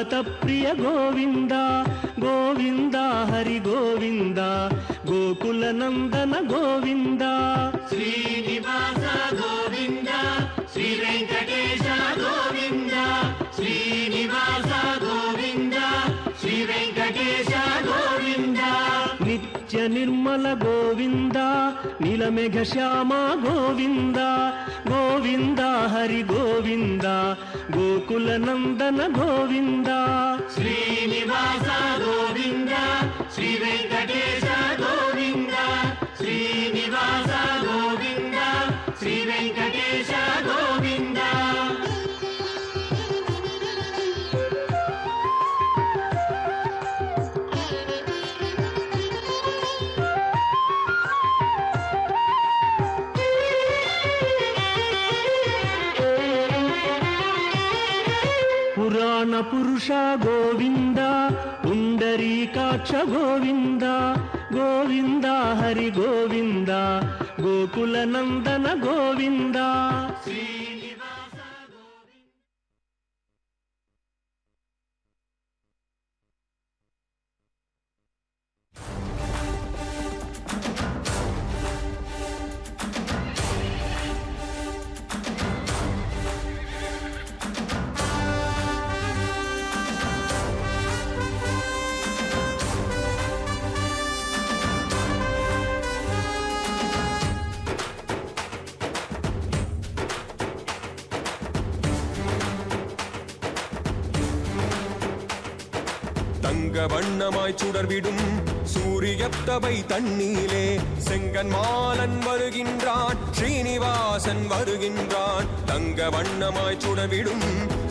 ಪ್ರಿಯ ಗೋವಿಂದ ಗೋವಿಂದ ಹರಿ ಗೋವಿಂದ ಗೋಕುಲ ನಂದನ ಗೋವಿಂದ ಶ್ರೀನಿವಾಸ ಗೋವಿಂದ ಶ್ರೀ ವೆಂಕಟೇಶ ಗೋವಿಂದ ಶ್ರೀನಿವಾಸ ಗೋವಿಂದ ಶ್ರೀ ವೆಂಕಟೇಶ ಗೋವಿಂದ ನಿತ್ಯ ನಿರ್ಮಲ ಗೋವಿಂದ ನೀಲಮೇಘ ಶ್ಯಾಮ ಗೋವಿಂದ ಗೋವಿಂದ ಹರಿ ಗೋವಿಂದ ಗೋಕುಲ ನಂದನ ಗೋವಿಂದ ಶ್ರೀನಿವಾಸ ಗೋವಿಂದ ಶ್ರೀ ವೆಂಕಟೇಶ ಗೋವಿಂದ ಶ್ರೀನಿವಾಸ ಗೋವಿಂದ ಶ್ರೀ ವೆಂಕಟೇಶ ಗೋವಿಂದ ಪುರಾಣ ಪುರುಷ ಗೋವಿಂದ ಪುಂಡರೀಕಾಕ್ಷ ಗೋವಿಂದ ಗೋವಿಂದ ಹರಿ ಗೋವಿಂದ ಗೋಕುಲ ನಂದನ ಗೋವಿಂದ ಶ್ರೀನಿವಾಸ ಗೋವಿಂದ தங்க வண்ணமாய் சுடர்விடும் சூரியத்தவை தண்ணீலே செங்கன் மாலன் வருகின்றான் ஸ்ரீனிவாசன் வருகின்றான் தங்க வண்ணமாய் சுடர்விடும்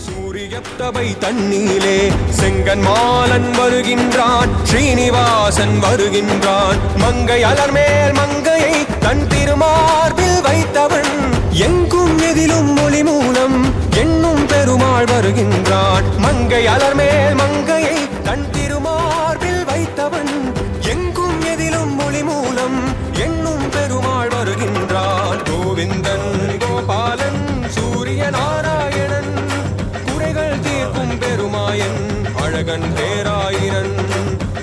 சூரியத்தவை தண்ணீலே செங்கன் மாலன் வருகின்றான் ஸ்ரீனிவாசன் வருகின்றான் மங்கை அலர்மேல் மங்கையை தன் திருமார்பில் வைத்தவன் எங்கும் எதிலும் மொழி மூலம் எண்ணும் பெருமாள் வருகின்றான் மங்கை அலர்மேல் மங்கையை தன் திருமார்பில் வைத்தவன் எங்கும் எதிலும் மொழி மூலம் எண்ணும் பெருமாள் வருகின்றான் கோவிந்தன் கோபாலன் சூரிய நாராயணன் குறைகள் தீர்க்கும் பெருமாயன் அழகன் பேராயிரன்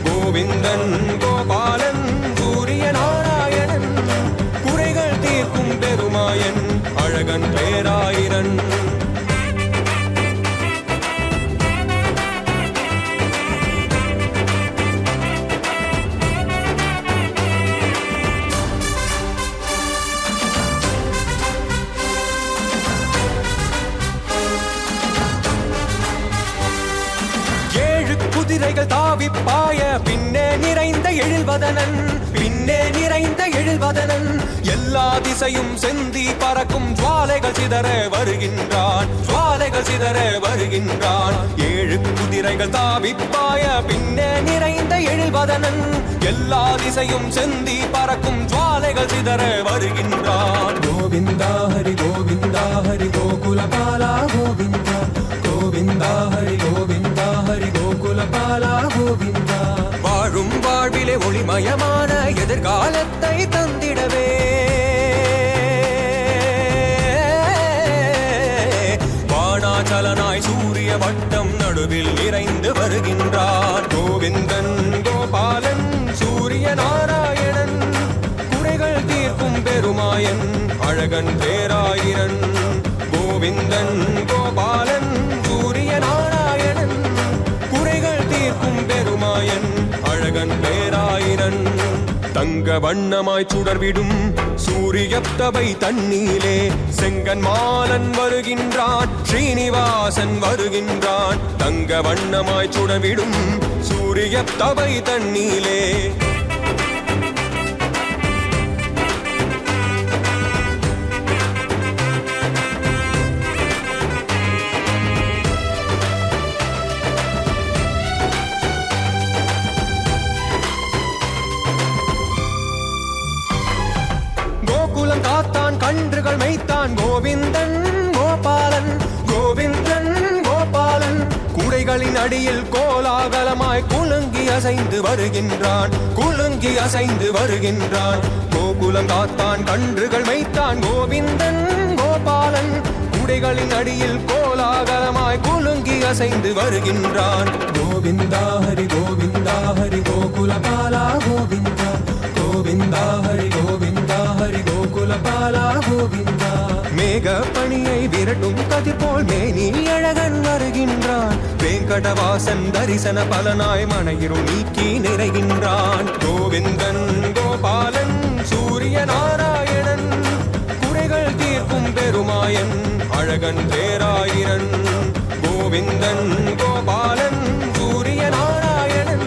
கோவிந்தன் கோபாலன் சூரிய நாராயணன் குறைகள் தீர்க்கும் பெருமாயன் அழகன் பேராயிரன் குதிரைகள் தாவிப்பாய பின்னே நிறைந்த எழில்வதனன் பின்னே நிறைந்த எழில்வதனன் எல்லா திசையும் செந்தி பறக்கும் ஜுவாலைகள் சிதற வருகின்றான் ஜுவாலைகள் சிதற வருகின்றான் ஏழு குதிரைகள் தாவிப்பாய பின்னே நிறைந்த எழில்வதனன் எல்லா திசையும் செந்தி பறக்கும் ஜுவாலைகள் சிதற வருகின்றான் கோவிந்தா ஹரி கோவிந்தா ஹரி கோகுல பாலா கோவிந்தா கோவிந்தா ஹரி கோவிந்தா ஹரி கோகுல பாலா கோவிந்தா வாழும் வாழ்விலே ஒளிமயமான எதிர்காலத்தை தந்திடவே வானாச்சலனாய் சூரிய வட்டம் நடுவில் நிறைந்து வருகின்றார் கோவிந்தன் கோபாலன் சூரிய நாராயணன் குறைகள் தீர்க்கும் பெருமாயன் அழகன் பேராயிரன் கோவிந்தன் கோபாலன் சூரிய நாராயணன் குறைகள் தீர்க்கும் பெருமாயன் அழகன் பேராயிரன் தங்க வண்ணமாய் சுடர்விடும் சூரியத்தவை தண்ணீலே செங்கன் மாலன் வருகின்றான் ஸ்ரீனிவாசன் வருகின்றான் தங்க வண்ணமாய் சுடர்விடும் சூரியத்தவை தண்ணீலே காத்தான் கன்றுகள் மைத்தான் கோவிந்தன் கோபாலன் கோவிந்தன் கோபாலன் குடைகளின் அடியில் கோலாகலமாய் குலுங்கி அசைந்து வருகின்றான் குலுங்கி அசைந்து வருகின்றான் கோகுலம் காத்தான் கன்றுகள் மைத்தான் கோவிந்தன் கோபாலன் குடைகளின் அடியில் கோலாகலமாய் குலுங்கி அசைந்து வருகின்றான். கோவிந்தா ஹரி கோவிந்தா ஹரி கோகுலபாலா கோவிந்தா கோவிந்தா ஹரி கோவிந்தா ஹரி கோகுலபாலா கோவிந்தா. மேக பணியை விரட்டும் கதிர் போல் மேனி அழகன் வருகின்றான். வேங்கடவாசன் தரிசன பலனாய் மனையிருள் நீக்கி நிறைகின்றான். கோவிந்தன் கோபாலன் சூரிய நாராயணன் குறைகள் தீர்க்கும் பெருமாயன் அழகன் பேராயிரன். கோவிந்தன் கோபாலன் சூரிய நாராயணன்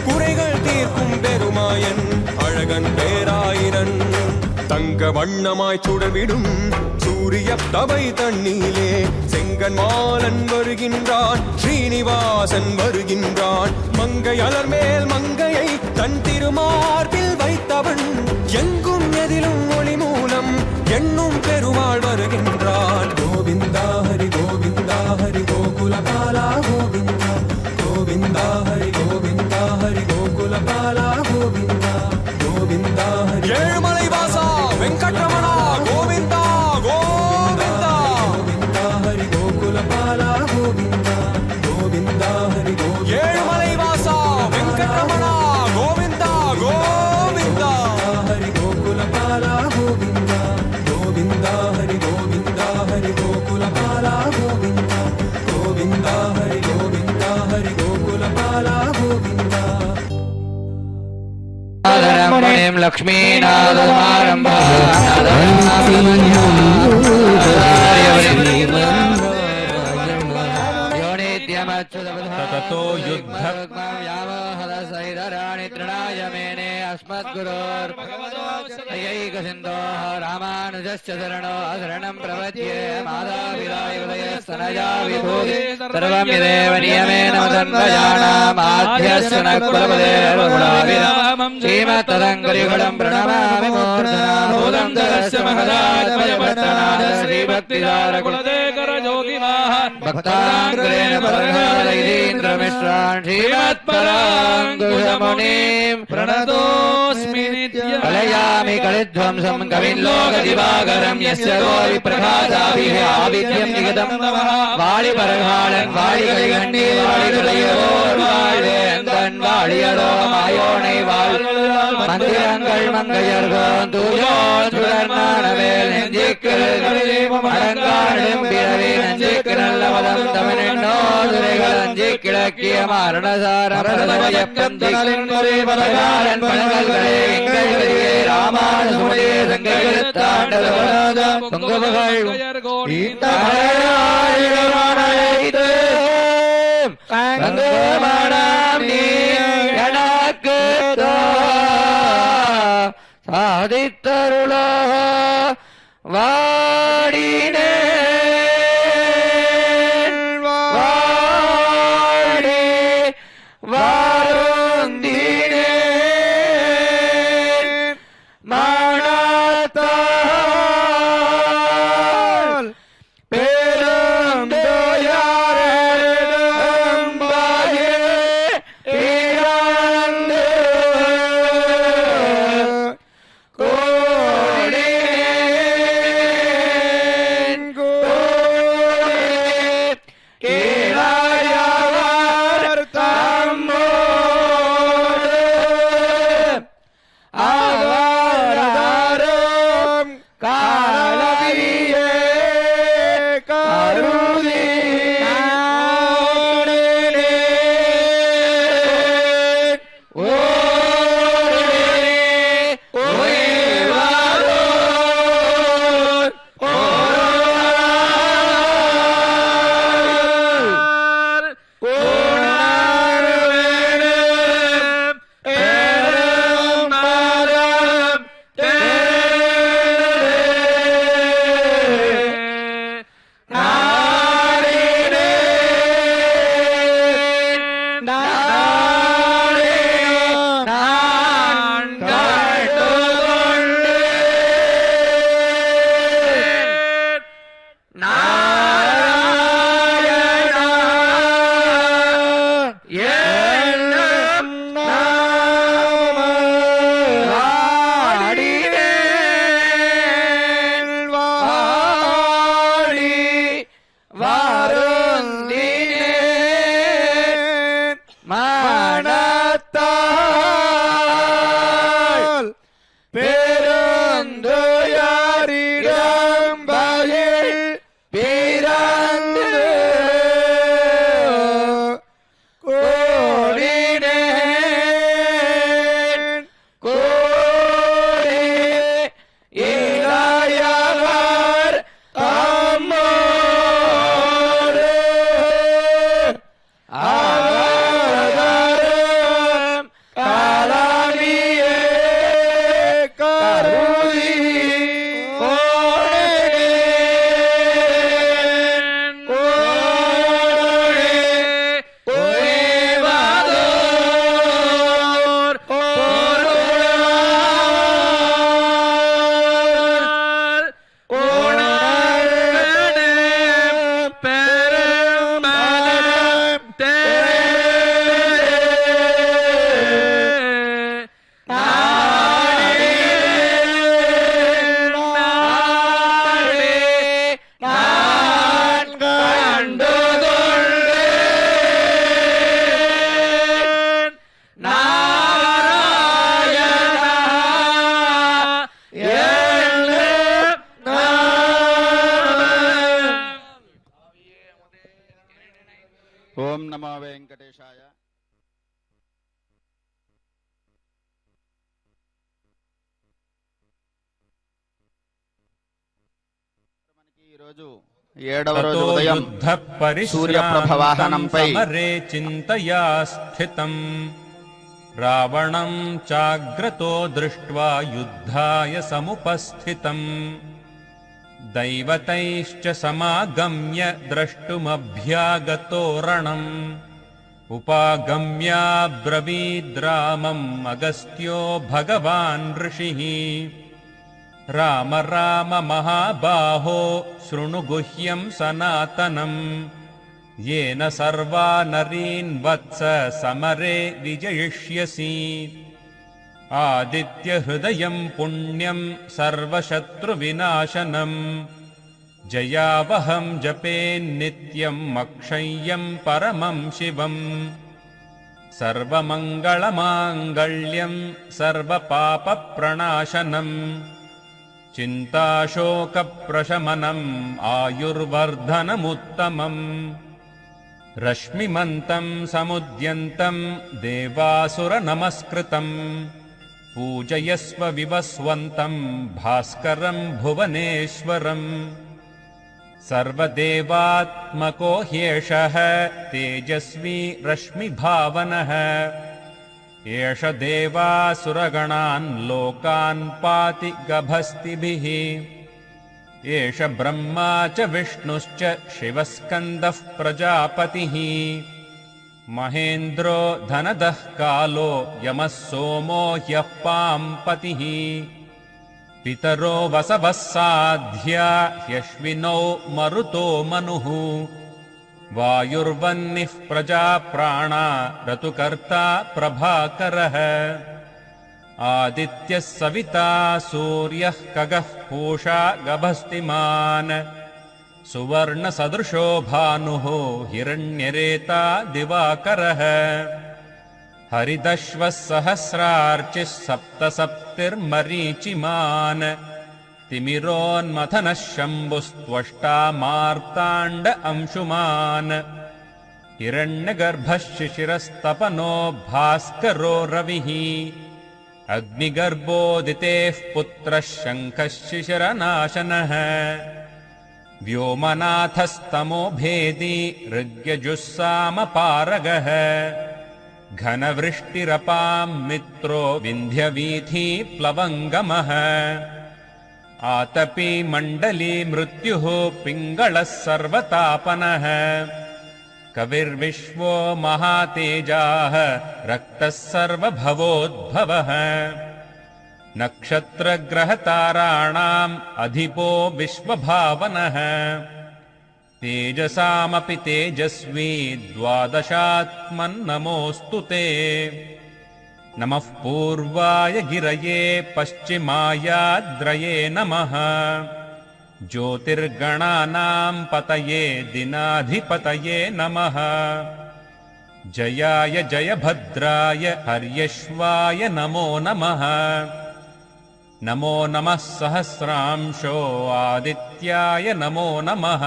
குறைகள் தீர்க்கும் பெருமாயன் அழகன் பேராயிரன். தங்க வண்ணமாய் சுடர்விடும் சூரிய தவை தண்ணீலே செங்கன் மாலன் வருகின்றான். ஸ்ரீனிவாசன் வருகின்றான். மங்கை அலர் மேல் மங்கையை தன் திருமார்பில் வைத்தவன் எங்கும் எதிலும் ஒளி மூலம் எண்ணும் பெருமாள் வருகின்றான். கோவிந்தா ஹரி கோவிந்தா ஹரி கோகுலபாலா கோவிந்தா கோவிந்தா ஹரி கோவிந்தா ஹரி கோகுலபாலா கோவிந்தா கோவிந்தா ஹரி. ஏழுமலை வாசா வெங்கட்ரமணா கோவிந்தா கோவிந்தா கோவிந்தா ஹரி கோகுலபாலா கோவிந்தா கோவிந்தா ஹரி கோவிந்தா. ஏழுமலை வாசா வெங்கட்ரமணா கோவிந்தா கோவிந்தா ஹரி கோகுலபாலா கோவிந்தா கோவிந்தா ஹரி கோவிந்தா ஹரி கோகுலபாலா கோவிந்தா கோவிந்தா ஹரி கோவிந்தா ஹரி கோகுலபாலா கோவிந்தா. ततो युद्ध अस्मद्गुरोर्भगवतोऽयैकसिन्धोः रामानुजस्य शरणो शरणं प्रपद्ये मातापितायुदयस्तनया विभूति सर्वमिदेव नियमेन मदन्वयानामाद्यस्य न कुलपतेर्वगुणाभिरामं श्रीमत्तदङ्करिगुणं प्रणमामि मूर्धना भूतं दरस्य महदात्मजपट्टनाथ श्रीभक्तिदारकुलदेकरजोगिमाः भक्ताङ्ग्रेण परघालैरीन्द्रमिश्रान् श्रीमत्पराङ्कुशमुनिं प्रणतोऽस्मि नित्यम् कलयामि कलिध्वंसं कविल्लोकदिवाकरं यस्य गोविप्रभासाभिः आविद्यं निगतं वालिपरघालन् वालिकलिगण्डि वालिकलयोर्वाळेन्दन् वाळियरो मायोனை வாழ் மந்திரங்கள் மங்கையர்கோன் தூயோன் சுடர்நாணவேல் நெஞ்சிக்கு அடங்காடும் பிறவி நஞ்சிக்கு நல்ல மதம் தமிழெண்ணோ துறைகள் அஞ்சி கிழக்கிய மாரணசாரம் தலின் பலகாலன் பழங்கல்களே எங்கள் வரியே ராமானுஜமுடியே சங்கைகள் தாண்டத பொங்குபுகள் எனக்கு சாதித்தருள வாடினே வாடி வாருந்தினே மனத்தால் பெரும் தோயாரே இழந்து கோடி నమో వెంకటేశాయ. మనకి ఈరోజు 7వ రోజు ఉదయం సూర్యప్రభ వాహనంపై సమరే చింతయా స్థితం రావణం చాగ్రతో దృష్ట్వా యుద్ధాయ సముపస్థితం దైవతైశ్చ సమాగమ్య ద్రష్టుమభ్యాగతో రణం ఉపాగమ్యాబ్రవీద్రామం అగస్త్యో భగవాన్ ఋషిః రామ రామ మహాబాహో శృణు గుహ్యం సనాతనం येन सर्वा नरीन् वत्स समरे विजयिष्यसि आदित्यहृदयं पुण्यं सर्वशत्रुविनाशनं जयावहं जपेन्नित्यं अक्षय्यं परमं शिवम् सर्वमङ्गलमाङ्गल्यं सर्वपापप्रणाशनं चिन्ताशोकप्रशमनम् आयुर्वर्धनमुत्तमम् रश्मिमन्तं समुद्यन्तं देवासुरनमस्कृतं पूजयस्व विवस्वन्तं भास्करं भुवनेश्वरम् सर्वदेवात्मको ह्येषः तेजस्वी रश्मिभावनः एष देवासुरगणान् लोकान् पाति गभस्तिभिः एष ब्रह्मा च विष्णुश्च शिवस्कन्दः प्रजापतिः महेन्द्रो धनदः कालो यमः सोमो ह्यः पाम्पतिः पितरो वसवः साध्या ह्यश्विनौ मरुतो मनुः वायुर्वह्निः प्रजाप्राणा ऋतुकर्ता प्रभाकरः आदित्यः सविता सूर्यः खगः पूषा गभस्तिमान् सुवर्णसदृशो भानुः हिरण्यरेता दिवाकरः हरिदश्वः सहस्रार्चिः सप्तसप्तिर्मरीचिमान् तिमिरोन्मथनः शम्भुस्त्वष्टा मार्ताण्ड अंशुमान् हिरण्यगर्भः शिशिरस्तपनो भास्करो रविः अग्निगर्भोदितेः पुत्रः शङ्खः शिशिरनाशनः व्योमनाथस्तमो भेदी ऋग्यजुस्सामपारगः घनवृष्टिरपां मित्रो विन्ध्यवीथी प्लवङ्गमः आतपी मण्डली मृत्युः पिङ्गळः सर्वतापनः कविर्विश्वो महातेजाः रक्तः सर्वभवोद्भवः नक्षत्रग्रहताराणाम् अधिपो विश्वभावनः तेजसामपि तेजस्वी द्वादशात्मन्नमोऽस्तु ते नमः पूर्वाय गिरये पश्चिमायाद्रये नमः ज्योतिर्गणानां पतये दिनाधिपतये नमः जयाय जयभद्राय हर्यश्वाय नमो नमः नमो नमः सहस्रांशो आदित्याय नमो नमः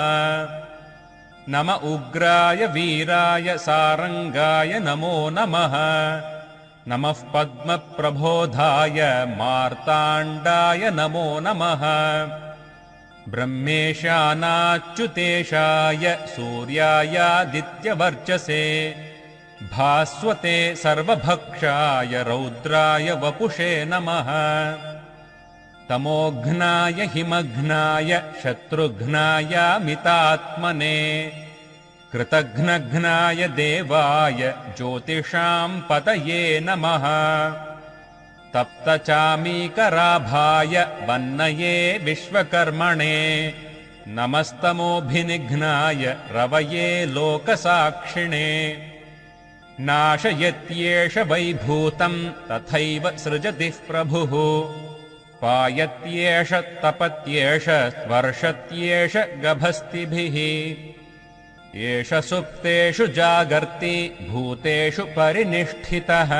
नम उग्राय वीराय सारंगाय नमो नमः नमः पद्मप्रबोधाय मार्ताण्डाय नमो नमः ब्रह्मेशानाच्युतेशाय सूर्यायादित्यवर्चसे भास्वते सर्वभक्षाय रौद्राय वपुषे नमः तमोघ्नाय हिमघ्नाय शत्रुघ्नायामितात्मने कृतघ्नघ्नाय देवाय ज्योतिषां पतये नमः तप्तचामीकराभाय वह्नये विश्वकर्मणे नमस्तमोभिनिघ्नाय रवये लोकसाक्षिणे नाशयत्येष वैभूतं तथैव सृजति प्रभुः पायत्येष तपत्येष वर्षत्येष गभस्तिभिः एष सुप्तेषु जागर्ति भूतेषु परिनिष्ठितः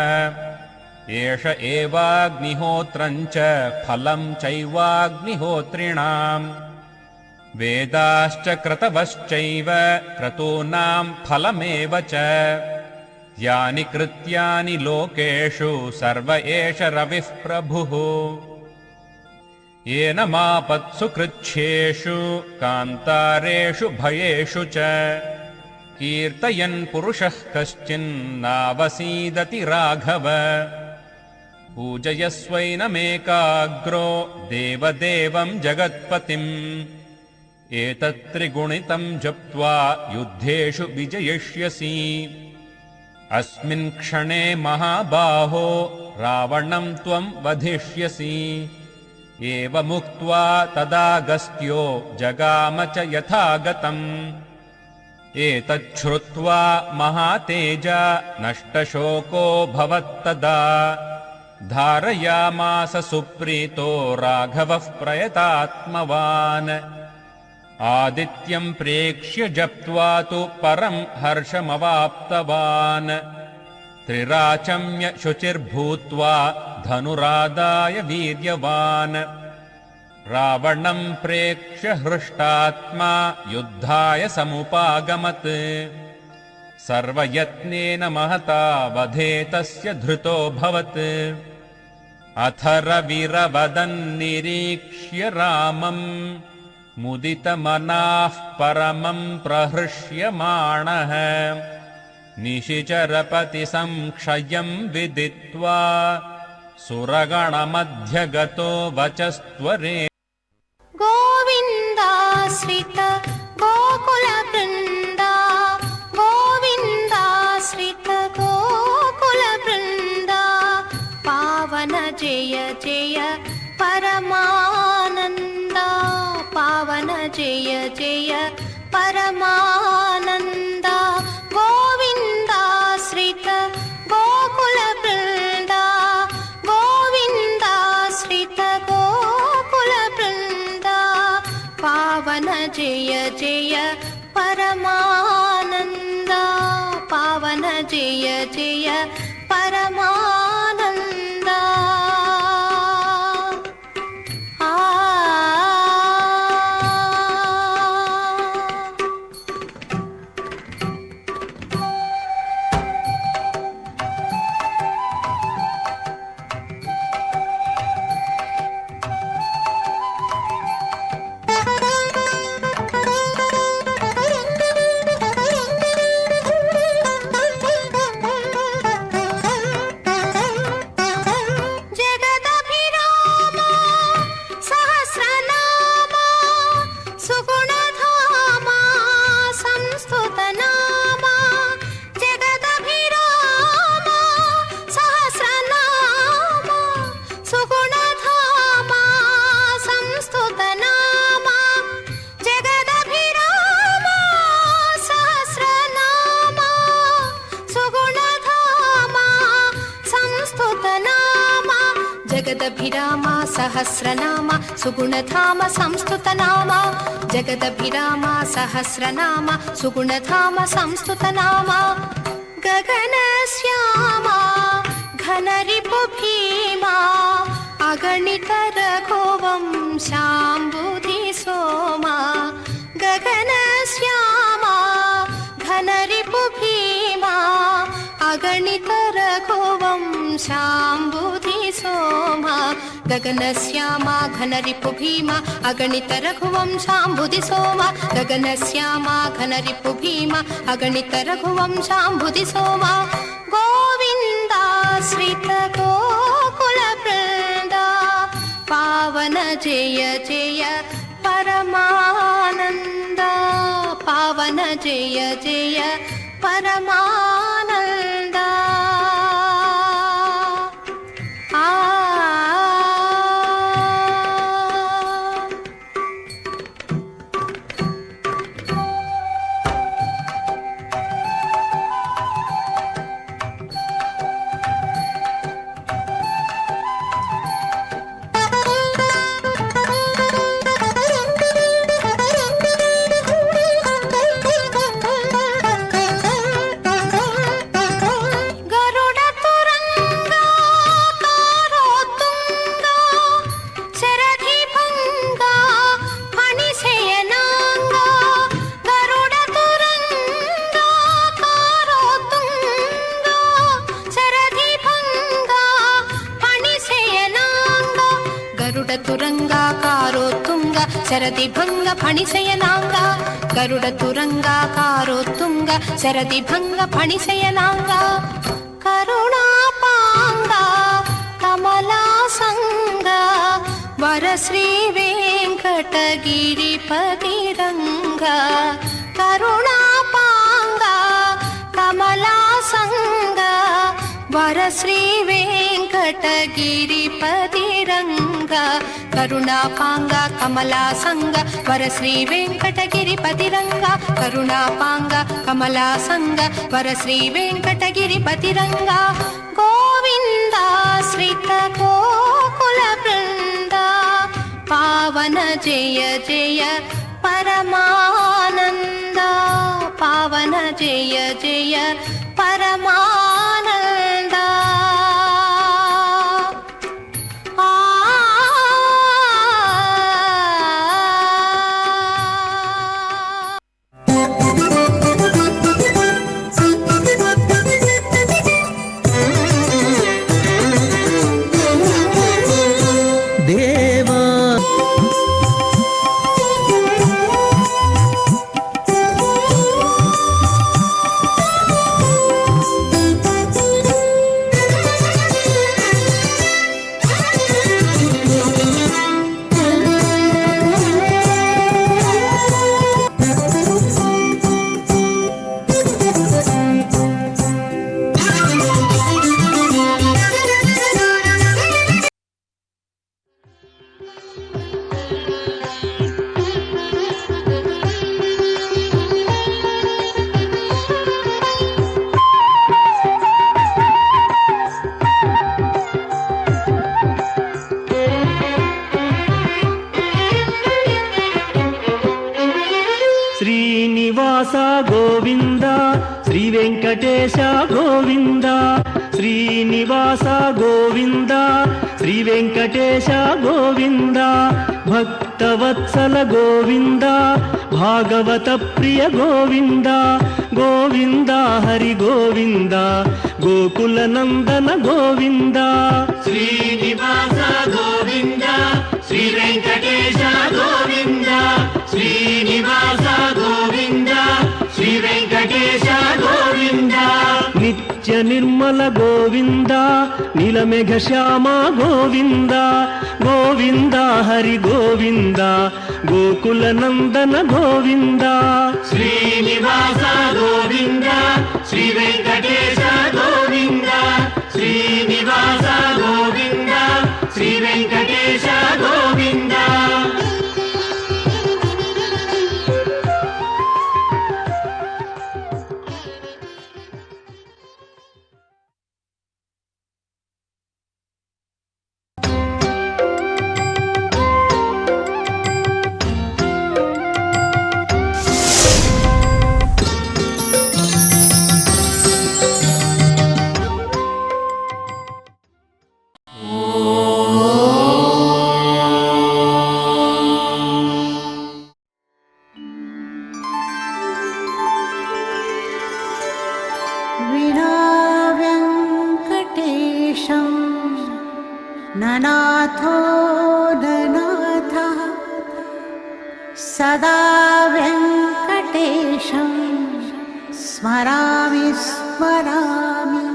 एष एवाग्निहोत्रं च फलं चैवाग्निहोत्रिणाम् वेदाश्च क्रतवश्चैव क्रतूनां फलमेव च यानि कृत्यानि लोकेषु सर्व एष रविः प्रभुः येन मापत्सु कृच्छ्रेषु कान्तारेषु भयेषु च कीर्तयन् पुरुषः कश्चिन्नावसीदति राघव पूजयस्वैनमेकाग्रो देवदेवं जगत्पतिम् एतत्त्रिगुणितं जप्त्वा युद्धेषु विजयिष्यसि अस्मिन् क्षणे महाबाहो रावणं त्वं वधिष्यसि एवमुक्त्वा तदागस्त्यो जगाम च यथागतम् एतच्छ्रुत्वा महातेजा नष्टशोको भवत्तदा धारयामास सुप्रीतो राघवः प्रयतात्मवान् आदित्यं प्रेक्ष्य जप्त्वा तु परं हर्षमवाप्तवान् त्रिराचम्य शुचिर्भूत्वा धनुरादाय वीर्यवान् रावणं प्रेक्ष्य हृष्टात्मा युद्धाय समुपागमत् सर्वयत्नेन महता वधे तस्य धृतोऽभवत् अथ रविरवदन्निरीक्ष्य रामम् मुदितमनाः परमं प्रहृष्यमाणः निशिचरपतिसंक्षयं विदित्वा सुरगणमध्यगतो वचस्त्वरे गोविन्दाश्रित गोकुलवृन्दा गोविन्दाश्रित गोकुलवृन्दा पावन जय जय परमानन्दा पावन जय जय परमानन्दा गोविन्दाश्रित गोकुलवृन्दा गोविन्दाश्रित गोकुलवृन्दा पावन जय जय परमानन्दा पावन जय जय परमानन्दा जगदभिरामा सहस्रनामा सुगुणधाम संस्तुतनामा जगदभिरामा सहस्रनामा सुगुणधाम संस्तुतनामा गगनश्यामा घनरिपुभीमा अगणित रघुवंशाम्बुधि सोमा गगनश्यामा घनरिपुभीमा अगणित रघुवंशाम्बुधि सोमा गगनश्यामा घनरिपुभीमा अगणित रघुवंशाम्बुधि सोमा गगनश्यामा घनरिपुभीमा अगणित रघुवंशाम्बुधि सोमा गोविन्दाश्रित गोकुलवृन्दा पावन जय जय परमानन्दा पावन जय जय परमानन्दा శరది భంగ ఫణిశయనాంగ గరుడ తురంగాకారోత్తుంగ శరది భంగ ఫణిశయనాంగ కరుణాపాంగ కమలాసంగ వర శ్రీ వెంకటగిరిపతిరంగ కరుణాపాంగ కమలాసంగ వర శ్రీ వెంకటగిరిపతిరంగ కరుణాపాంగ కమలాసంగ వర శ్రీ వెంకటగిరిపతిరంగ కరుణాపాంగ కమలాసంగ వర శ్రీ వెంకటగిరిపతిరంగ గోవిందాశ్రిత గోకుల బృంద పావన జయ జయ పరమానంద పావన జయ జయ పరమానంద దేవా శ్రీనివాస గోవింద శ్రీ వెంకటేశ గోవింద శ్రీనివాస గోవింద శ్రీ వెంకటేశ గోవింద భక్తవత్సల గోవింద భాగవత ప్రియ గోవింద గోవింద హరి గోవింద గోకుల నందన గోవింద శ్రీనివాస గోవింద శ్రీ వెంకటేశ గోవింద శ్రీనివాస గోవింద శ్రీ వెంకటేశ గోవింద నిత్య నిర్మల గోవింద నీలమేఘ శ్యామ గోవింద గోవింద హరి గోవింద గోకుల నందన గోవింద శ్రీనివాస గోవింద శ్రీ వెంకటేశ గోవింద శ్రీనివాస గోవింద శ్రీ వెంకటేశ గోవింద ननाथो ननाथः सदा वेङ्कटेशं स्मरामि स्मरामि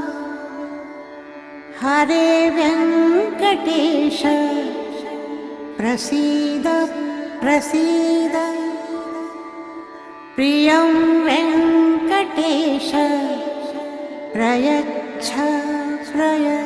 हरे वेङ्कटेश प्रसीद प्रसीद प्रियं वेङ्कटेश प्रयच्छ प्रयच्छ